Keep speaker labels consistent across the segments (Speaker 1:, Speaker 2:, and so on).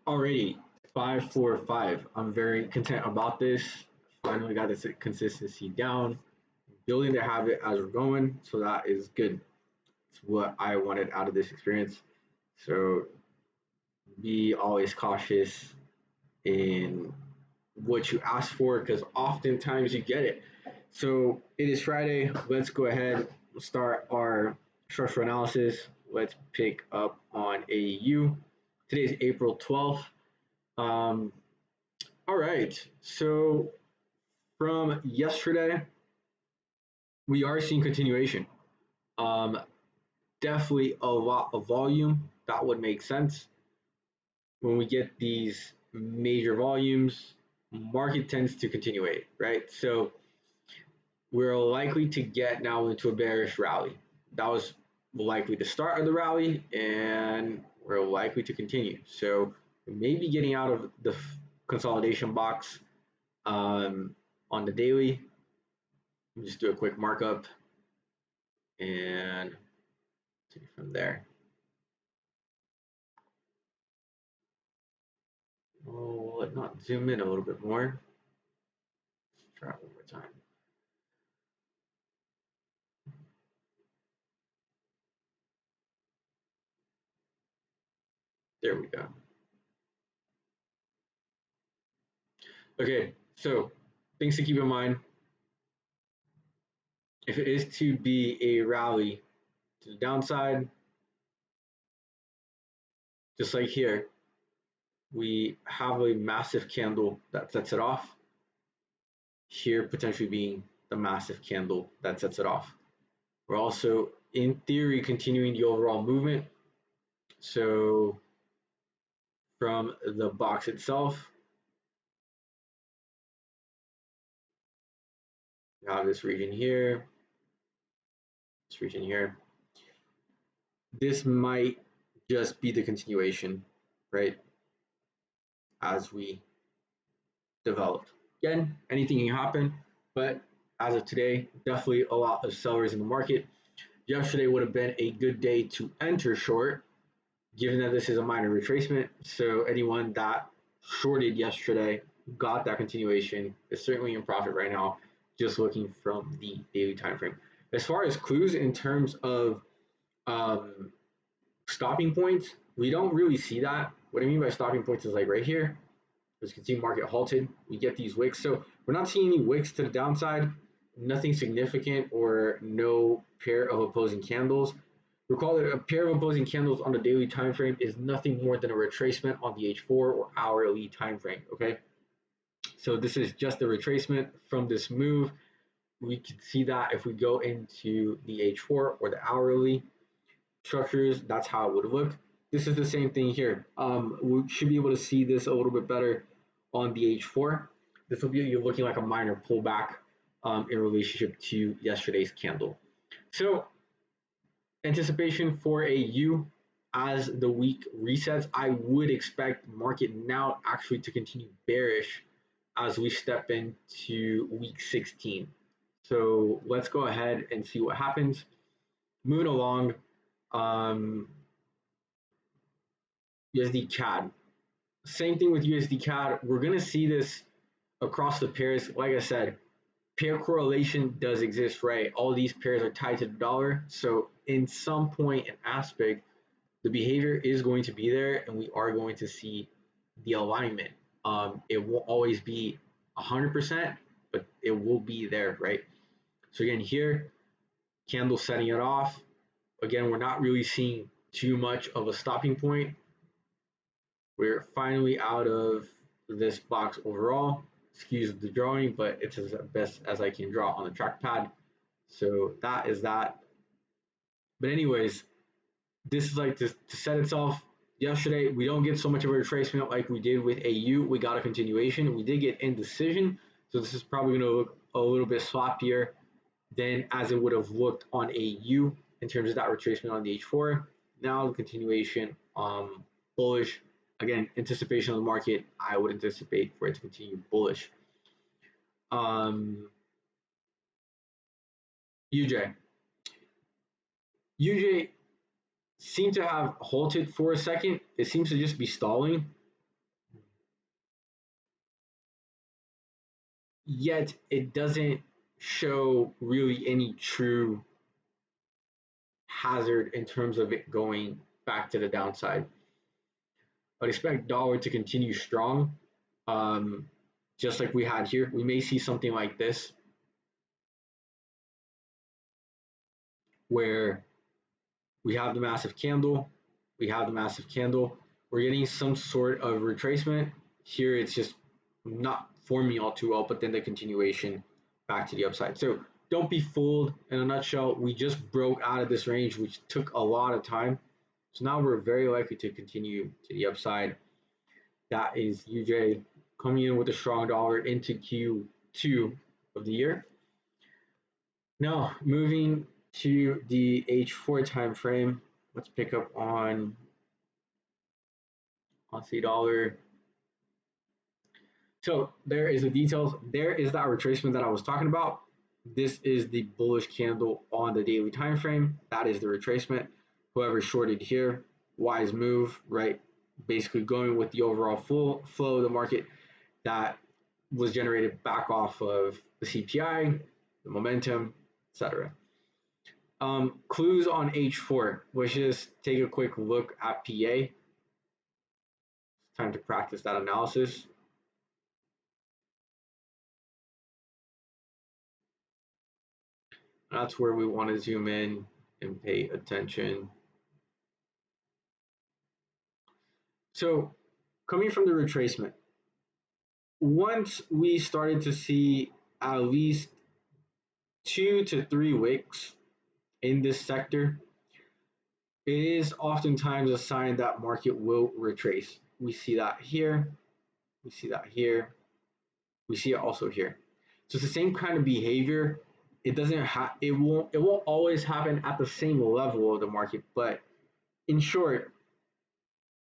Speaker 1: Alrighty, 545. I'm very content about this. Finally got this consistency down. Building the habit as we're going, so that is good. It's what I wanted out of this experience. So be always cautious in what you ask for because oftentimes you get it. So it is Friday. Let's go ahead and start our structural analysis. Let's pick up on AU. Today is April 12th. Um, all right. So from yesterday, we are seeing continuation. Um, Definitely a lot of volume. That would make sense. When we get these major volumes, market tends to continuate, right? So we're likely to get now into a bearish rally. That was likely the start of the rally, and we're likely to continue. So maybe getting out of the consolidation box on the daily. Just do a quick markup and take it from there. Oh, will it not zoom in a little bit more? Let's try it one more time. There we go. Okay, so things to keep in mind. If it is to be a rally to the downside, just like here, we have a massive candle that sets it off. Here potentially being the massive candle that sets it off. We're also, in theory, continuing the overall movement. So from the box itself, we have this region here, this region here. This might just be the continuation, right? As we developed. Again, anything can happen, but as of today, definitely a lot of sellers in the market. Yesterday would have been a good day to enter short, given that this is a minor retracement. So anyone that shorted yesterday got that continuation, is certainly in profit right now, just looking from the daily time frame. As far as clues in terms of stopping points, we don't really see that. What I mean by stopping points is like right here. As you can see, market halted. We get these wicks. So we're not seeing any wicks to the downside, nothing significant or no pair of opposing candles. Recall that a pair of opposing candles on the daily time frame is nothing more than a retracement on the H4 or hourly time frame, okay? So this is just a retracement from this move. We can see that if we go into the H4 or the hourly structures, that's how it would look. This is the same thing here. We should be able to see this a little bit better on the H4. This will be looking like a minor pullback in relationship to yesterday's candle. So anticipation for a U as the week resets, I would expect market now actually to continue bearish as we step into week 16. So let's go ahead and see what happens. Moving along, USD CAD. Same thing with USD CAD. We're going to see this across the pairs. Like I said, pair correlation does exist, right? All these pairs are tied to the dollar. So in some point and aspect, the behavior is going to be there and we are going to see the alignment. It won't always be 100%, but it will be there, right? So again, here, candle setting it off. Again, we're not really seeing too much of a stopping point. We're finally out of this box overall. Excuse the drawing, but it's as best as I can draw on the trackpad. So that is that. But anyways, this is like to set itself. Yesterday, we don't get so much of a retracement like we did with AU. We got a continuation. We did get indecision. So this is probably going to look a little bit sloppier than as it would have looked on AU in terms of that retracement on the H4. Now the continuation, bullish. Again, anticipation of the market, I would anticipate for it to continue bullish. UJ. UJ seemed to have halted for a second. It seems to just be stalling. yet it doesn't show really any true hazard in terms of it going back to the downside. I'd expect dollar to continue strong, um, just like we had here. We may see something like this, where we have the massive candle, we have the massive candle. We're getting some sort of retracement. Here it's just not forming all too well, but then the continuation back to the upside. So don't be fooled. In a nutshell, we just broke out of this range, which took a lot of time. So now we're very likely to continue to the upside. That is UJ coming in with a strong dollar into Q2 of the year. Now, moving to the H4 time frame, let's pick up on Aussie dollar. So there is the details. There is that retracement that I was talking about. This is the bullish candle on the daily time frame. That is the retracement. Whoever shorted here, wise move, right? Basically going with the overall flow of the market that was generated back off of the CPI, the momentum, etc. Clues on H4. Let's just take a quick look at PA. It's time to practice that analysis. That's where we want to zoom in and pay attention. So coming from the retracement, once we started to see at least 2 to 3 wicks in this sector, it is oftentimes a sign that market will retrace. We see that here, we see that here, we see it also here. So it's the same kind of behavior. It doesn't it won't always happen at the same level of the market, but in short,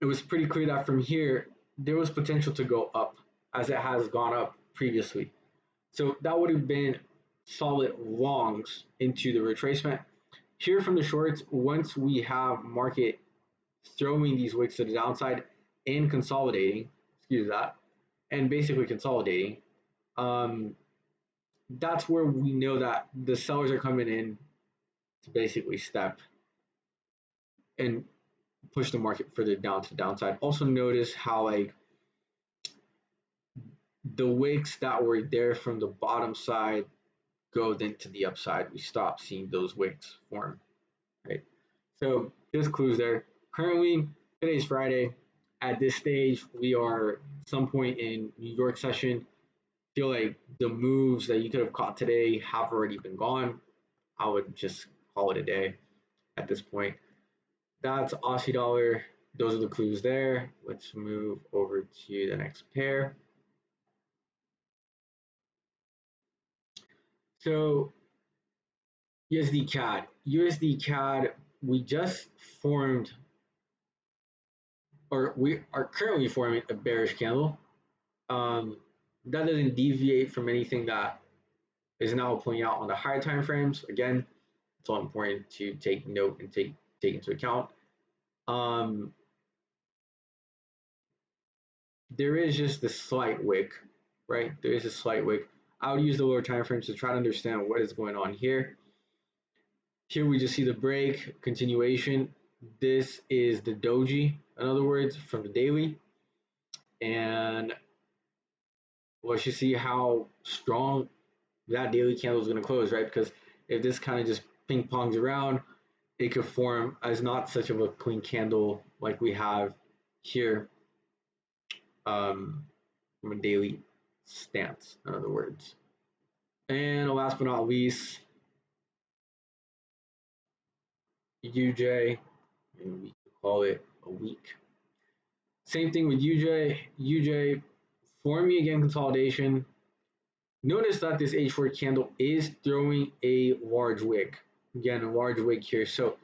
Speaker 1: it was pretty clear that from here there was potential to go up as it has gone up previously. So that would have been solid longs into the retracement. Here from the shorts, once we have market throwing these wicks to the downside and consolidating, excuse that, and basically consolidating, that's where we know that the sellers are coming in to basically step and push the market further down to the downside. Also notice how like the wicks that were there from the bottom side go then to the upside. We stop seeing those wicks form, right? So there's clues there. Currently, today's Friday. At this stage, we are some point in New York session. Feel like the moves that you could have caught today have already been gone. I would just call it a day at this point. That's Aussie dollar. Those are the clues there. Let's move over to the next pair. So USD CAD. USD CAD, we just formed, or we are currently forming a bearish candle. That doesn't deviate from anything that is now playing out on the higher time frames. Again, it's all important to take note and take into account. There is just a slight wick, right? There is a slight wick. I would use the lower time frames to try to understand what is going on here. Here we just see the break, continuation. This is the doji, in other words, from the daily. And let's just see how strong that daily candle is going to close, right? Because if this kind of just ping pongs around, it could form as not such of a clean candle like we have here from a daily stance, in other words. And last but not least, UJ, and we call it a week. Same thing with UJ. UJ forming again consolidation. Notice that this H4 candle is throwing a large wick. Again, a large wick here. So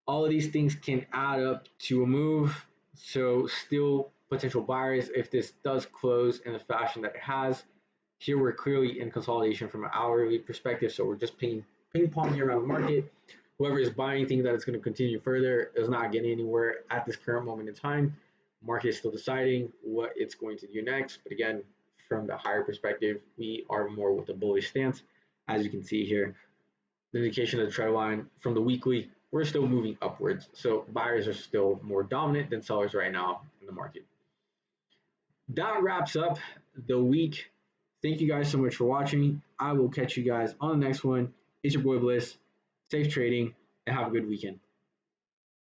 Speaker 1: all of these things can add up to a move. So still potential buyers if this does close in the fashion that it has. Here we're clearly in consolidation from an hourly perspective. So we're just ping-ponging around the market. Whoever is buying thinks that it's going to continue further is not getting anywhere at this current moment in time. Market is still deciding what it's going to do next. But again, from the higher perspective, we are more with a bullish stance. As you can see here, the indication of the trend line from the weekly, we're still moving upwards. So buyers are still more dominant than sellers right now in the market. That wraps up the week. Thank you guys so much for watching. I will catch you guys on the next one. It's your boy Bliss. Safe trading and have a good weekend.